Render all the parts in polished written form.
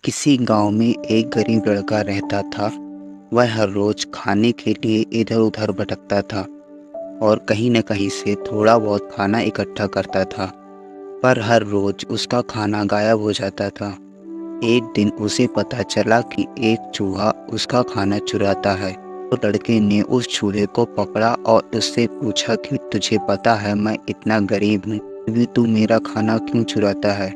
किसी गांव में एक गरीब लड़का रहता था। वह हर रोज खाने के लिए इधर उधर भटकता था और कहीं न कहीं से थोड़ा बहुत खाना इकट्ठा करता था, पर हर रोज उसका खाना गायब हो जाता था। एक दिन उसे पता चला कि एक चूहा उसका खाना चुराता है। तो लड़के ने उस चूहे को पकड़ा और उससे पूछा कि तुझे पता है मैं इतना गरीब हूँ, फिर भी तू मेरा खाना क्यों चुराता है?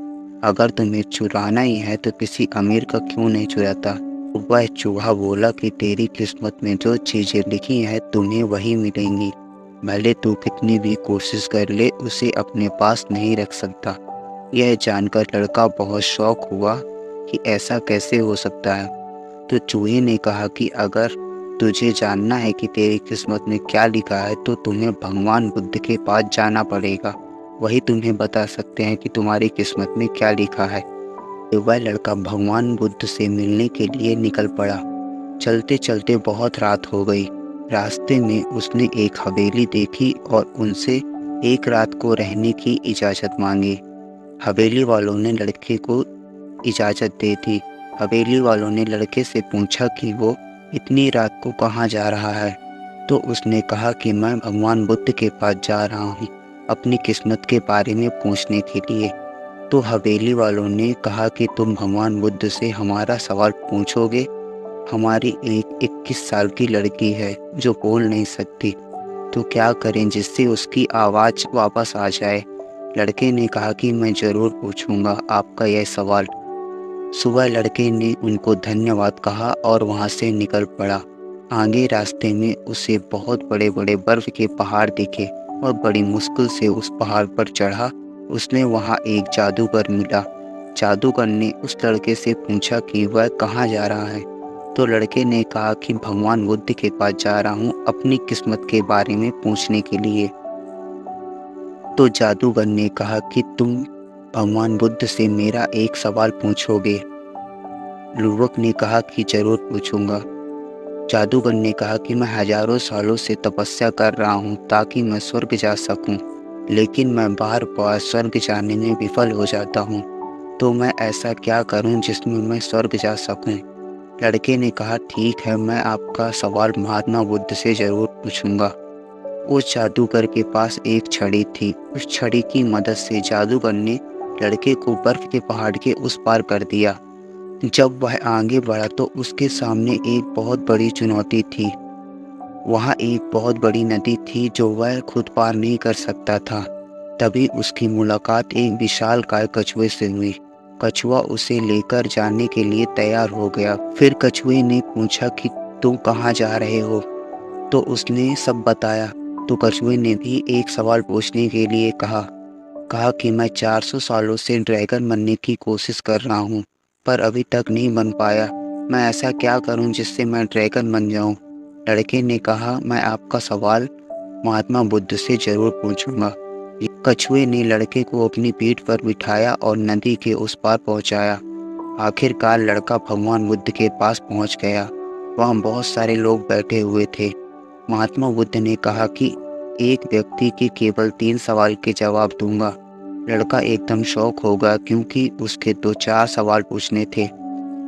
अगर तुम्हें चुराना ही है तो किसी अमीर का क्यों नहीं चुराता? तो वह चूहा बोला कि तेरी किस्मत में जो चीज़ें लिखी हैं तुम्हें वही मिलेंगी। भले तू कितनी भी कोशिश कर ले उसे अपने पास नहीं रख सकता। यह जानकर लड़का बहुत शौक हुआ कि ऐसा कैसे हो सकता है। तो चूहे ने कहा कि अगर तुझे जानना है कि तेरी किस्मत में क्या लिखा है तो तुम्हें भगवान बुद्ध के पास जाना पड़ेगा। वही तुम्हें बता सकते हैं कि तुम्हारी किस्मत में क्या लिखा है। तो वह लड़का भगवान बुद्ध से मिलने के लिए निकल पड़ा। चलते चलते बहुत रात हो गई। रास्ते में उसने एक हवेली देखी और उनसे एक रात को रहने की इजाज़त मांगी। हवेली वालों ने लड़के को इजाज़त दे दी। हवेली वालों ने लड़के से पूछा कि वो इतनी रात को कहाँ जा रहा है। तो उसने कहा कि मैं भगवान बुद्ध के पास जा रहा हूँ अपनी किस्मत के बारे में पूछने के लिए। तो हवेली वालों ने कहा कि तुम भगवान बुद्ध से हमारा सवाल पूछोगे? हमारी एक 21 साल की लड़की है जो बोल नहीं सकती, तो क्या करें जिससे उसकी आवाज़ वापस आ जाए? लड़के ने कहा कि मैं ज़रूर पूछूंगा आपका यह सवाल। सुबह लड़के ने उनको धन्यवाद कहा और वहाँ से निकल पड़ा। आगे रास्ते में उसे बहुत बड़े बड़े बर्फ के पहाड़ दिखे और बड़ी मुश्किल से उस पहाड़ पर चढ़ा। उसने वहाँ एक जादूगर मिला। जादूगर ने उस लड़के से पूछा कि वह कहाँ जा रहा है। तो लड़के ने कहा कि भगवान बुद्ध के पास जा रहा हूँ अपनी किस्मत के बारे में पूछने के लिए। तो जादूगर ने कहा कि तुम भगवान बुद्ध से मेरा एक सवाल पूछोगे? युवक ने कहा कि जरूर पूछूंगा। जादूगर ने कहा कि मैं हजारों सालों से तपस्या कर रहा हूँ ताकि मैं स्वर्ग जा सकूं, लेकिन मैं बार बार स्वर्ग जाने में विफल हो जाता हूँ। तो मैं ऐसा क्या करूँ जिसमें मैं स्वर्ग जा सकूं? लड़के ने कहा ठीक है, मैं आपका सवाल महात्मा बुद्ध से जरूर पूछूंगा। उस जादूगर के पास एक छड़ी थी। उस छड़ी की मदद से जादूगर ने लड़के को बर्फ के पहाड़ के उस पार कर दिया। जब वह आगे बढ़ा तो उसके सामने एक बहुत बड़ी चुनौती थी। वहाँ एक बहुत बड़ी नदी थी जो वह खुद पार नहीं कर सकता था। तभी उसकी मुलाकात एक विशालकाय कछुए से हुई। कछुआ उसे लेकर जाने के लिए तैयार हो गया। फिर कछुए ने पूछा कि तुम कहाँ जा रहे हो? तो उसने सब बताया। तो कछुए ने भी एक सवाल पूछने के लिए कहा कि मैं 400 सालों से ड्रैगन बनने की कोशिश कर रहा हूँ, पर अभी तक नहीं बन पाया। मैं ऐसा क्या करूँ जिससे मैं ड्रैगन बन जाऊँ? लड़के ने कहा मैं आपका सवाल महात्मा बुद्ध से जरूर पूछूंगा। कछुए ने लड़के को अपनी पीठ पर बिठाया और नदी के उस पार पहुंचाया। आखिरकार लड़का भगवान बुद्ध के पास पहुंच गया। वहाँ बहुत सारे लोग बैठे हुए थे। महात्मा बुद्ध ने कहा कि एक व्यक्ति के केवल 3 सवाल के जवाब दूंगा। लड़का एकदम शौक हो गया क्योंकि उसके 2-4 सवाल पूछने थे।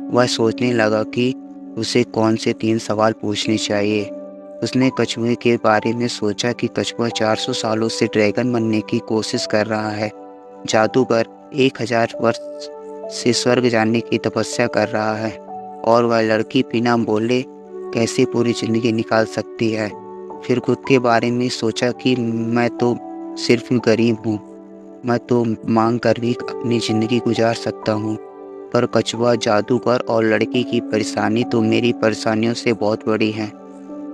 वह सोचने लगा कि उसे कौन से 3 सवाल पूछने चाहिए। उसने कछुए के बारे में सोचा कि कछुआ 400 सालों से ड्रैगन बनने की कोशिश कर रहा है। जादूगर 1000 वर्ष से स्वर्ग जाने की तपस्या कर रहा है और वह लड़की बिना बोले कैसे पूरी जिंदगी निकाल सकती है। फिर खुद के बारे में सोचा कि मैं तो सिर्फ गरीब हूँ, मैं तो मांग कर भी अपनी ज़िंदगी गुजार सकता हूँ, पर कछुआ, जादूगर और लड़की की परेशानी तो मेरी परेशानियों से बहुत बड़ी है।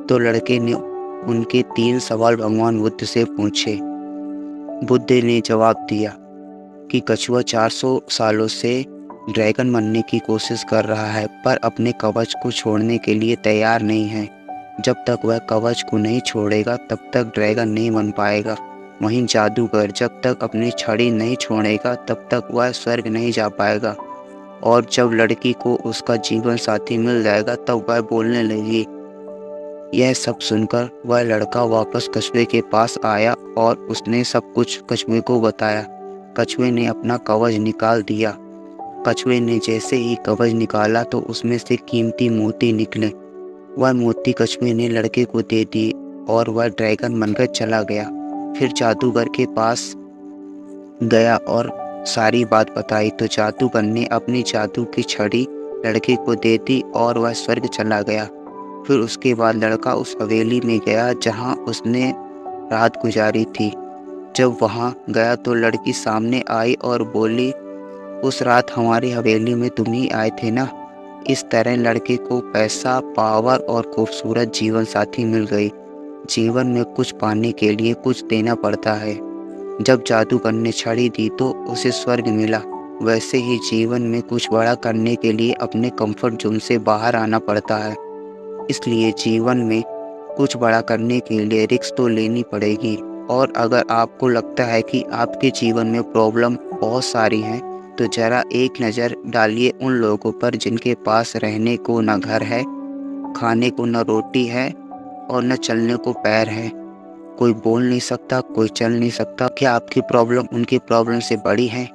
तो लड़के ने उनके 3 सवाल भगवान बुद्ध से पूछे। बुद्ध ने जवाब दिया कि कछुआ 400 सालों से ड्रैगन बनने की कोशिश कर रहा है, पर अपने कवच को छोड़ने के लिए तैयार नहीं है। जब तक वह कवच को नहीं छोड़ेगा तब तक ड्रैगन नहीं बन पाएगा। वहीं जादूगर जब तक अपनी छड़ी नहीं छोड़ेगा तब तक वह स्वर्ग नहीं जा पाएगा। और जब लड़की को उसका जीवन साथी मिल जाएगा तब वह बोलने लगी। यह सब सुनकर वह लड़का वापस कछुए के पास आया और उसने सब कुछ कछुए को बताया। कछुए ने अपना कवच निकाल दिया कछुए ने जैसे ही कवच निकाला तो उसमें से कीमती मोती निकले। वह मोती कछुए ने लड़के को दे दिए और वह ड्रैगन बनकर चला गया। फिर जादूगर के पास गया और सारी बात बताई तो जादूगर ने अपनी जादू की छड़ी लड़के को दे दी और वह स्वर्ग चला गया। फिर उसके बाद लड़का उस हवेली में गया जहाँ उसने रात गुजारी थी। जब वहाँ गया तो लड़की सामने आई और बोली, उस रात हमारी हवेली में तुम ही आए थे ना। इस तरह लड़के को पैसा, पावर और खूबसूरत जीवन साथी मिल गई। जीवन में कुछ पाने के लिए कुछ देना पड़ता है। जब जादूगर ने छड़ी दी तो उसे स्वर्ग मिला। वैसे ही जीवन में कुछ बड़ा करने के लिए अपने कंफर्ट जोन से बाहर आना पड़ता है। इसलिए जीवन में कुछ बड़ा करने के लिए रिस्क तो लेनी पड़ेगी। और अगर आपको लगता है कि आपके जीवन में प्रॉब्लम बहुत सारी हैं, तो ज़रा एक नज़र डालिए उन लोगों पर जिनके पास रहने को न घर है, खाने को न रोटी है और न चलने को पैर है। कोई बोल नहीं सकता, कोई चल नहीं सकता। क्या आपकी प्रॉब्लम उनकी प्रॉब्लम से बड़ी है?